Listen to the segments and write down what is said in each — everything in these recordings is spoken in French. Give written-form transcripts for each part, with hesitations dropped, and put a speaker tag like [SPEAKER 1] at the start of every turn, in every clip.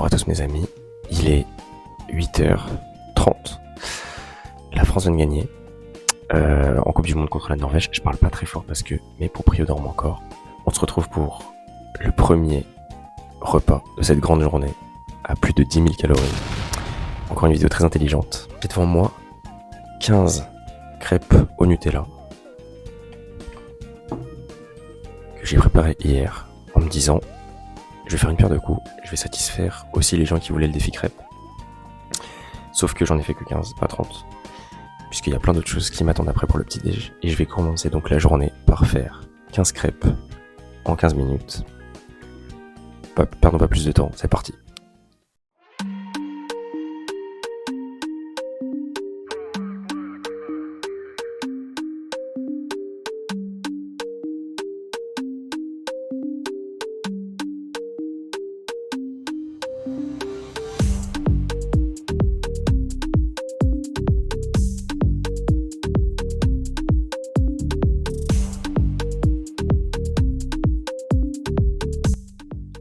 [SPEAKER 1] Bonjour à tous mes amis, il est 8h30, la France vient de gagner en Coupe du Monde contre la Norvège. Je parle pas très fort parce que mes proprios dorment encore. On se retrouve pour le premier repas de cette grande journée à plus de 10 000 calories. Encore une vidéo très intelligente. J'ai devant moi 15 crêpes au Nutella que j'ai préparées hier en me disant je vais faire une pierre de coups, je vais satisfaire aussi les gens qui voulaient le défi crêpes. Sauf que j'en ai fait que 15, pas 30. Puisqu'il y a plein d'autres choses qui m'attendent après pour le petit déj. Et je vais commencer donc la journée par faire 15 crêpes en 15 minutes. Perdons pas plus de temps, c'est parti.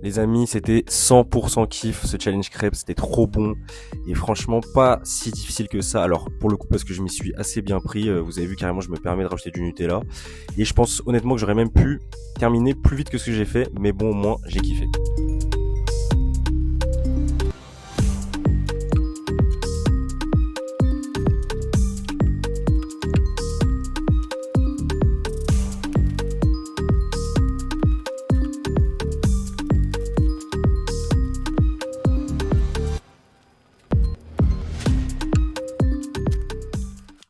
[SPEAKER 1] Les amis, c'était 100% kiff ce challenge crêpes, c'était trop bon et franchement pas si difficile que ça. Alors pour le coup parce que je m'y suis assez bien pris, vous avez vu carrément je me permets de rajouter du Nutella et je pense honnêtement que j'aurais même pu terminer plus vite que ce que j'ai fait, mais bon au moins j'ai kiffé.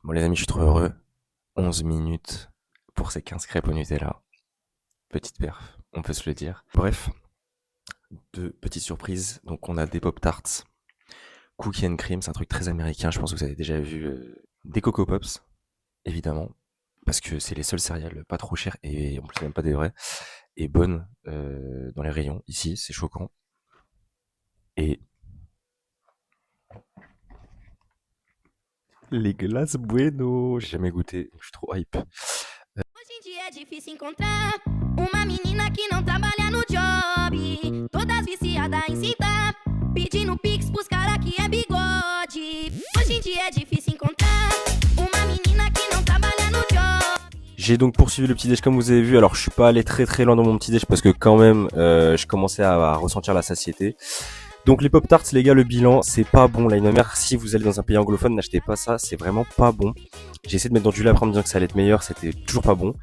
[SPEAKER 1] Bon les amis, je suis trop heureux. 11 minutes pour ces 15 crêpes au Nutella. Petite perf, on peut se le dire. Bref, deux petites surprises. Donc on a des Pop-Tarts Cookie and Cream, c'est un truc très américain. Je pense que vous avez déjà vu des Coco Pops, évidemment. Parce que c'est les seuls céréales pas trop chers et en plus même pas des vrais. Et bonnes dans les rayons. Ici, c'est choquant. Et les glaces Bueno, j'ai jamais goûté, je suis trop hype.
[SPEAKER 2] Hoje em dia é difícil encontrar uma menina que não trabalha no job. Todas viciadas em cinta, pedindo pix pros cara que é bigode. Hoje em dia é difícil encontrar uma menina que não trabalha no job.
[SPEAKER 1] J'ai donc poursuivi le petit déj comme vous avez vu. Alors je suis pas allé très loin dans mon petit déj parce que quand même je commençais à ressentir la satiété. Donc les Pop-Tarts les gars, le bilan c'est pas bon. Là, si vous allez dans un pays anglophone, n'achetez pas ça, c'est vraiment pas bon. J'ai essayé de mettre dans du lait après en me disant que ça allait être meilleur, c'était toujours pas bon.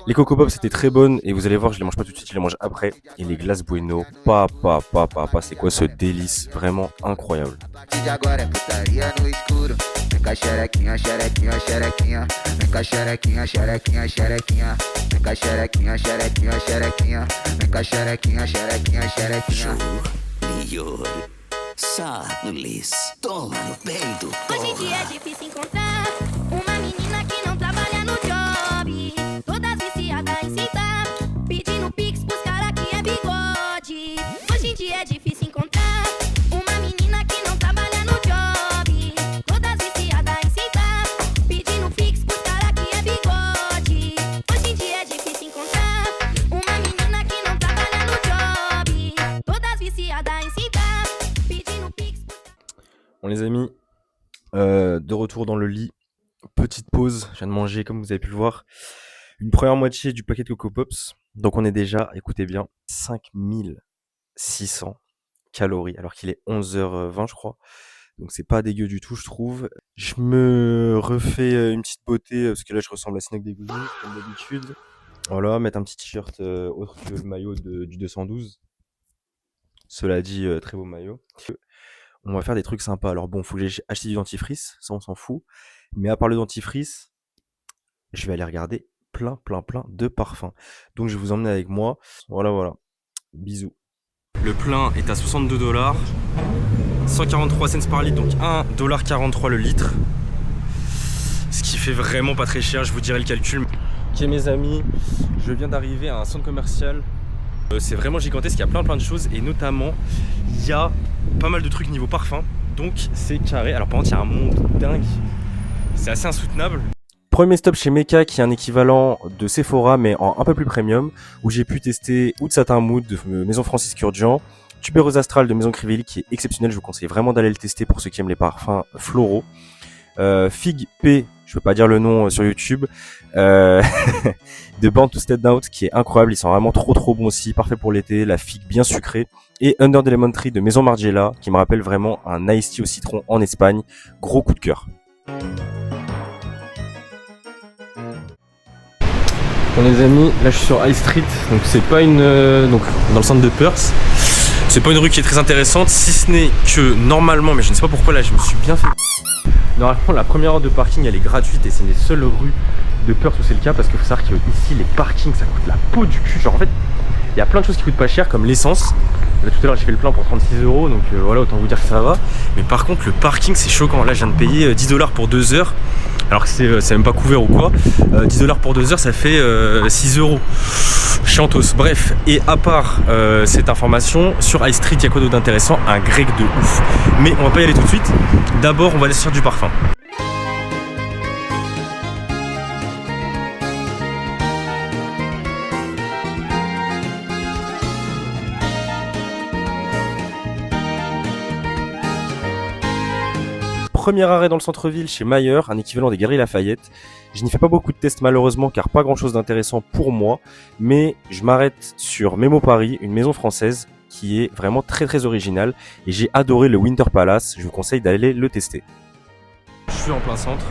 [SPEAKER 1] Les Coco Pops c'était très bonnes et vous allez voir, je les mange pas tout de suite, je les mange après. Et les glaces Bueno, c'est quoi ce délice, vraiment incroyable.
[SPEAKER 2] Hoje em dia é difícil encontrar uma menina que não trabalha no job. Todas viciadas em cinta, pedindo pix pros cara que é bigode. Hoje em dia é difícil encontrar uma menina que não trabalha no job. Todas viciadas em cinta, pedindo pix pros cara que é bigode. Hoje em dia é difícil encontrar uma menina que não trabalha no job. Todas viciadas em cinta, pedindo pix.
[SPEAKER 1] Bon les amis, de retour dans le lit, petite pause, je viens de manger comme vous avez pu le voir, une première moitié du paquet de Coco Pops, donc on est déjà, écoutez bien, 5600 calories, alors qu'il est 11h20 je crois, donc c'est pas dégueu du tout je trouve. Je me refais une petite beauté, parce que là je ressemble à Sinoc dégoûté, comme d'habitude. Voilà, mettre un petit t-shirt autre que le maillot du 212, cela dit, très beau maillot. On va faire des trucs sympas. Alors bon, faut que j'ai acheté du dentifrice, ça on s'en fout. Mais à part le dentifrice, je vais aller regarder plein de parfums. Donc je vais vous emmener avec moi. Voilà. Bisous. Le plein est à $62, 143 cents par litre, donc $1,43 le litre. Ce qui fait vraiment pas très cher, je vous dirai le calcul. Ok mes amis, je viens d'arriver à un centre commercial. C'est vraiment gigantesque, il y a plein de choses et notamment il y a pas mal de trucs niveau parfum, donc c'est carré. Alors par contre il y a un monde dingue, c'est assez insoutenable. Premier stop chez Mecca qui est un équivalent de Sephora mais en un peu plus premium, où j'ai pu tester Oud Satin Mood de Maison Francis Kurkdjian, Tubéreuse Astrale de Maison Crivelli qui est exceptionnel, je vous conseille vraiment d'aller le tester pour ceux qui aiment les parfums floraux. Fig P, je veux pas dire le nom sur YouTube, de Born to Stand Out qui est incroyable, ils sont vraiment trop bons aussi, parfait pour l'été, la figue bien sucrée. Et Under the Lemon Tree de Maison Margiela qui me rappelle vraiment un iced tea au citron en Espagne, gros coup de cœur. Bon les amis, là je suis sur High Street, donc c'est pas une donc dans le centre de Perth. C'est pas une rue qui est très intéressante, si ce n'est que normalement, mais je ne sais pas pourquoi là je me suis bien fait. Normalement la première heure de parking elle est gratuite et c'est une des seules rues de Perth où c'est le cas parce qu'il faut savoir qu'ici les parkings ça coûte la peau du cul. Genre en fait il y a plein de choses qui coûtent pas cher comme l'essence. Là, tout à l'heure j'ai fait le plein pour 36 €, donc voilà, autant vous dire que ça va. Mais par contre le parking c'est choquant, là je viens de payer 10 $ pour 2 heures. Alors que c'est même pas couvert ou quoi. 10 $ pour 2 heures ça fait 6 €. Chiantos. Bref, et à part cette information, sur High Street il y a quoi d'autre d'intéressant? Un grec de ouf. Mais on va pas y aller tout de suite. D'abord on va aller se faire du parfum. Premier arrêt dans le centre-ville chez Mayer, un équivalent des Galeries Lafayette. Je n'y fais pas beaucoup de tests malheureusement car pas grand chose d'intéressant pour moi, mais je m'arrête sur Memo Paris, une maison française qui est vraiment très originale et j'ai adoré le Winter Palace, je vous conseille d'aller le tester. Je suis en plein centre,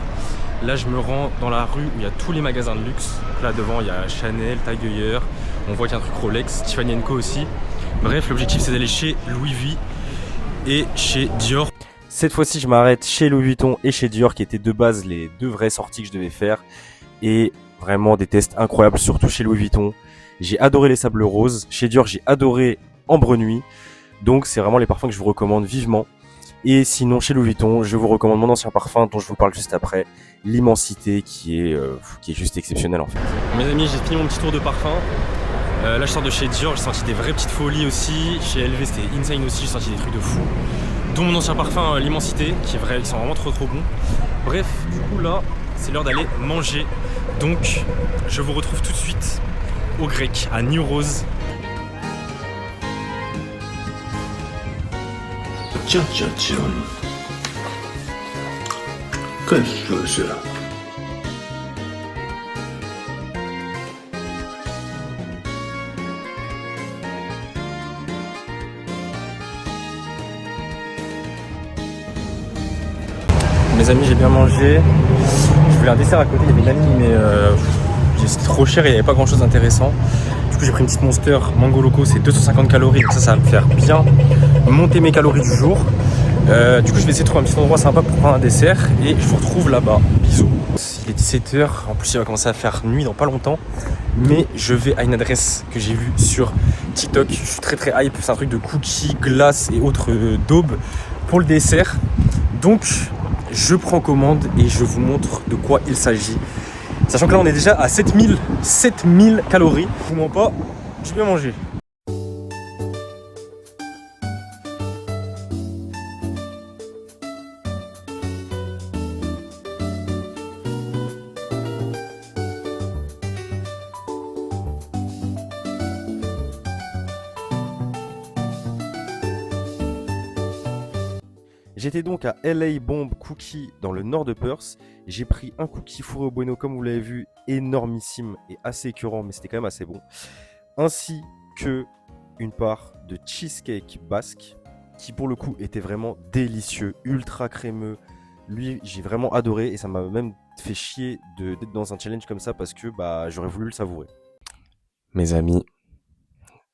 [SPEAKER 1] là je me rends dans la rue où il y a tous les magasins de luxe. Donc là devant il y a Chanel, Tag Heuer, on voit qu'il y a un truc Rolex, Tiffany & Co aussi. Bref, l'objectif c'est d'aller chez Louis V et chez Dior. Cette fois-ci, je m'arrête chez Louis Vuitton et chez Dior, qui étaient de base les deux vraies sorties que je devais faire. Et vraiment des tests incroyables, surtout chez Louis Vuitton. J'ai adoré les sables roses. Chez Dior, j'ai adoré Ambre Nuit. Donc, c'est vraiment les parfums que je vous recommande vivement. Et sinon, chez Louis Vuitton, je vous recommande mon ancien parfum dont je vous parle juste après. L'Immensité, qui est juste exceptionnel en fait. Mes amis, j'ai fini mon petit tour de parfum. Là, je sors de chez Dior, j'ai senti des vraies petites folies aussi. Chez LV, c'était insane aussi, j'ai senti des trucs de fou. Dont mon ancien parfum l'Immensité, qui est vrai, ils sont vraiment trop bons. Bref, du coup là, c'est l'heure d'aller manger. Donc, je vous retrouve tout de suite au grec, à New Rose.
[SPEAKER 3] Tiens. Qu'est-ce que c'est?
[SPEAKER 1] Mes amis, j'ai bien mangé. Je voulais un dessert à côté, il y avait une amie, mais c'était trop cher et il n'y avait pas grand chose d'intéressant. Du coup, j'ai pris une petite Monster Mango Loco, c'est 250 calories, donc ça va me faire bien monter mes calories du jour. Du coup, je vais essayer de trouver un petit endroit sympa pour prendre un dessert et je vous retrouve là-bas. Bisous. Il est 17 h, en plus, il va commencer à faire nuit dans pas longtemps. Mais je vais à une adresse que j'ai vue sur TikTok. Je suis très hype, c'est un truc de cookies, glace et autres daubes pour le dessert. Donc, je prends commande et je vous montre de quoi il s'agit. Sachant que là on est déjà à 7000 calories. Je vous mens pas, j'ai bien mangé. J'étais donc à LA Bomb Cookie dans le nord de Perth. J'ai pris un cookie fourré au bueno, comme vous l'avez vu, énormissime et assez écœurant, mais c'était quand même assez bon. Ainsi que une part de cheesecake basque, qui pour le coup était vraiment délicieux, ultra crémeux. Lui, j'ai vraiment adoré et ça m'a même fait chier d'être dans un challenge comme ça parce que j'aurais voulu le savourer. Mes amis,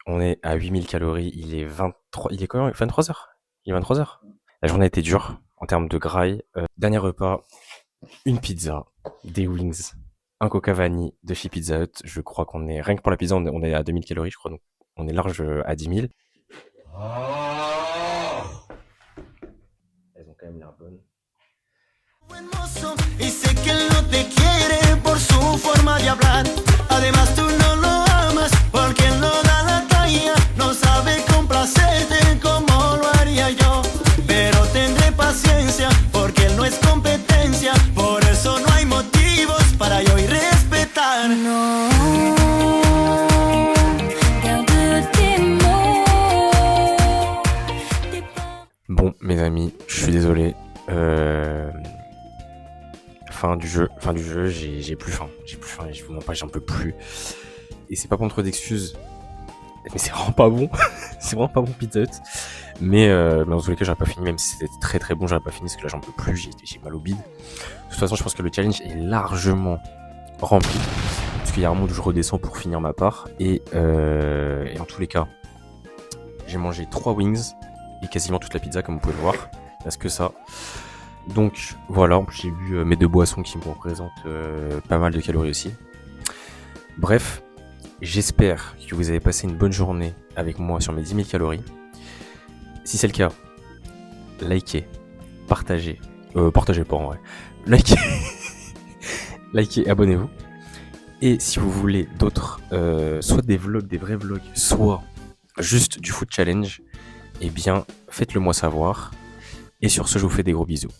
[SPEAKER 1] on est à 8000 calories, il est 23... Il est quand même 23 h. Il est 23 h. La journée a été dure en termes de graille. Dernier repas, une pizza, des wings, un coca vanille de chez Pizza Hut. Je crois qu'on est, rien que pour la pizza, on est à 2000 calories, je crois, donc on est large à 10 000. Elles ont quand même l'air bonnes. Bon, mes amis, je suis désolé. Fin du jeu, j'ai plus faim, je vous mens pas, j'en peux plus. Et c'est pas pour me trouver d'excuses, mais c'est vraiment pas bon. C'est vraiment pas bon Pizza Hut. Mais dans tous les cas, j'aurais pas fini, même si c'était très très bon, j'aurais pas fini parce que là j'en peux plus, j'ai mal au bide. De toute façon, je pense que le challenge est largement rempli. Parce qu'il y a un monde où je redescends pour finir ma part. Et en tous les cas, j'ai mangé 3 wings et quasiment toute la pizza, comme vous pouvez le voir. Il reste que ça. Donc voilà, en plus j'ai bu mes 2 boissons qui me représentent pas mal de calories aussi. Bref, j'espère que vous avez passé une bonne journée avec moi sur mes 10 000 calories. Si c'est le cas, likez, partagez. Partagez pas en vrai. Likez, likez, abonnez-vous. Et si vous voulez d'autres, soit des vlogs, des vrais vlogs, soit juste du food challenge, eh bien faites-le moi savoir. Et sur ce, je vous fais des gros bisous.